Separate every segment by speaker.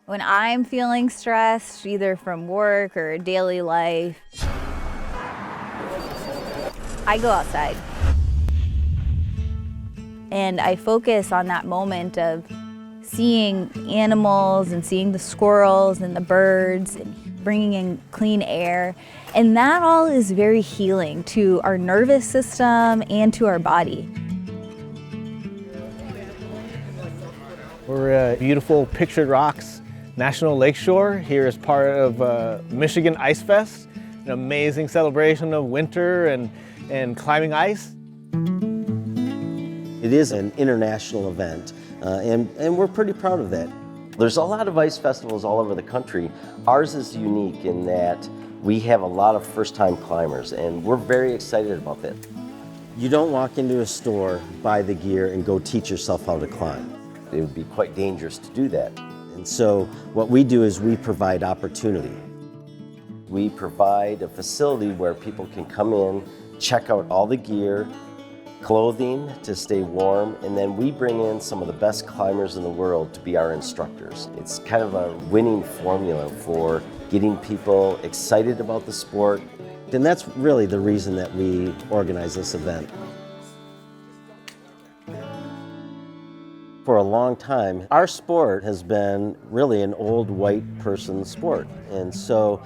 Speaker 1: When I'm feeling stressed, either from work or daily life, I go outside. And I focus on that moment of seeing animals and seeing the squirrels and the birds and bringing in clean air. And that all is very healing to our nervous system and to our body.
Speaker 2: We're at beautiful Pictured Rocks National Lakeshore here as part of Michigan Ice Fest, an amazing celebration of winter and climbing ice.
Speaker 3: It is an international event, and we're pretty proud of that. There's a lot of ice festivals all over the country. Ours is unique in that we have a lot of first-time climbers, and we're very excited about that. You don't walk into a store, buy the gear, and go teach yourself how to climb. It would be quite dangerous to do that. And so what we do is we provide opportunity. We provide a facility where people can come in, check out all the gear, clothing to stay warm, and then we bring in some of the best climbers in the world to be our instructors. It's kind of a winning formula for getting people excited about the sport. And that's really the reason that we organize this event. For a long time, our sport has been really an old white person sport. And so,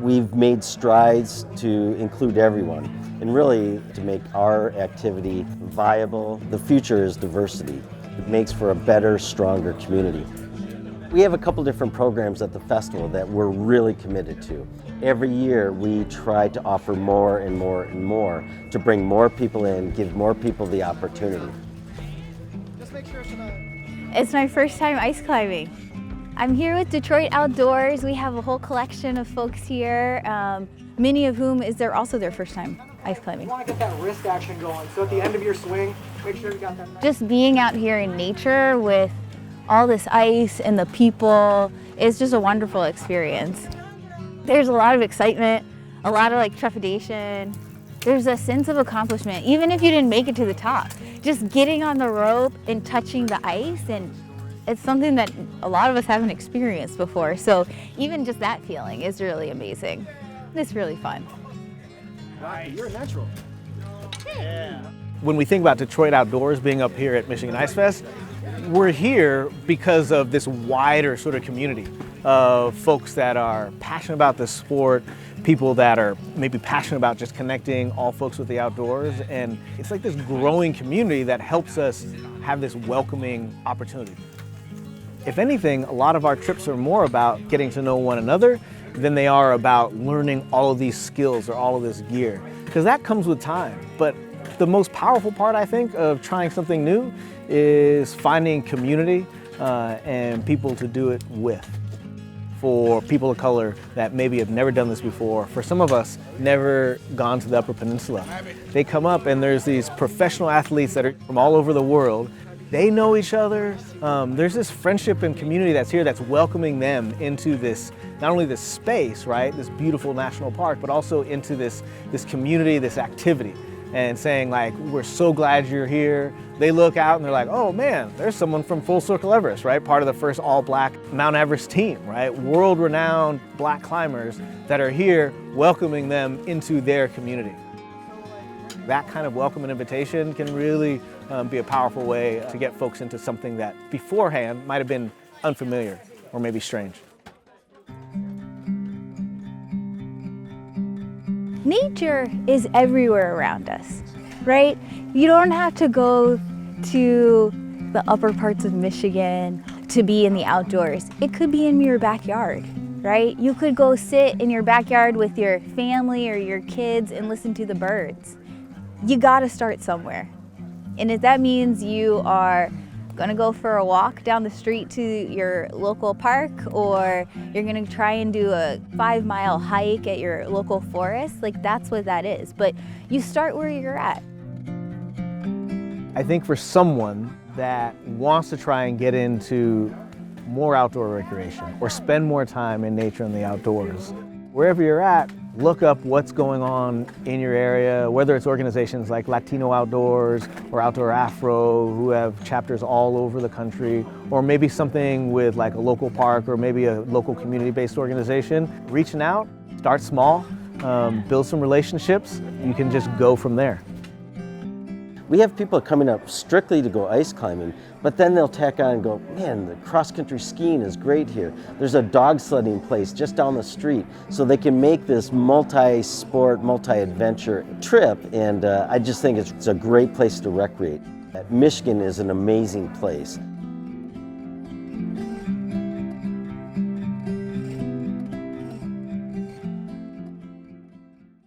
Speaker 3: we've made strides to include everyone and really to make our activity viable. The future is diversity. It makes for a better, stronger community. We have a couple different programs at the festival that we're really committed to. Every year we try to offer more and more and more to bring more people in, give more people the opportunity.
Speaker 1: It's my first time ice climbing. I'm here with Detroit Outdoors. We have a whole collection of folks here, many of whom is also their first time ice climbing.
Speaker 4: You want to get that wrist action going, so at the end of your swing, make sure you got that.
Speaker 1: Just being out here in nature with all this ice and the people is just a wonderful experience. There's a lot of excitement, a lot of trepidation. There's a sense of accomplishment, even if you didn't make it to the top. Just getting on the rope and touching the ice, and it's something that a lot of us haven't experienced before. So even just that feeling is really amazing. It's really fun.
Speaker 4: You're a natural.
Speaker 2: Yeah. When we think about Detroit Outdoors being up here at Michigan Ice Fest, we're here because of this wider sort of community of folks that are passionate about this sport, people that are maybe passionate about just connecting all folks with the outdoors. And it's like this growing community that helps us have this welcoming opportunity. If anything, a lot of our trips are more about getting to know one another than they are about learning all of these skills or all of this gear, because that comes with time. But the most powerful part, I think, of trying something new is finding community and people to do it with. For people of color that maybe have never done this before, for some of us, never gone to the Upper Peninsula. They come up and there's these professional athletes that are from all over the world. They know each other. There's this friendship and community that's here that's welcoming them into this, not only this space, right, this beautiful national park, but also into this community, this activity. And saying we're so glad you're here. They look out and they're like, oh man, there's someone from Full Circle Everest, right? Part of the first all-black Mount Everest team, right? World-renowned black climbers that are here welcoming them into their community. That kind of welcome and invitation can really be a powerful way to get folks into something that beforehand might have been unfamiliar or maybe strange.
Speaker 1: Nature is everywhere around us, right? You don't have to go to the upper parts of Michigan to be in the outdoors. It could be in your backyard, right? You could go sit in your backyard with your family or your kids and listen to the birds. You gotta start somewhere. And if that means you are gonna go for a walk down the street to your local park, or you're gonna try and do a 5-mile hike at your local forest, that's what that is. But you start where you're at.
Speaker 2: I think for someone that wants to try and get into more outdoor recreation or spend more time in nature and the outdoors, wherever you're at, look up what's going on in your area, whether it's organizations like Latino Outdoors or Outdoor Afro, who have chapters all over the country, or maybe something with like a local park or maybe a local community-based organization. Reaching out, start small, build some relationships. You can just go from there.
Speaker 3: We have people coming up strictly to go ice climbing, but then they'll tack on and go, man, the cross-country skiing is great here. There's a dog sledding place just down the street, so they can make this multi-sport, multi-adventure trip, and I just think it's a great place to recreate. Michigan is an amazing place.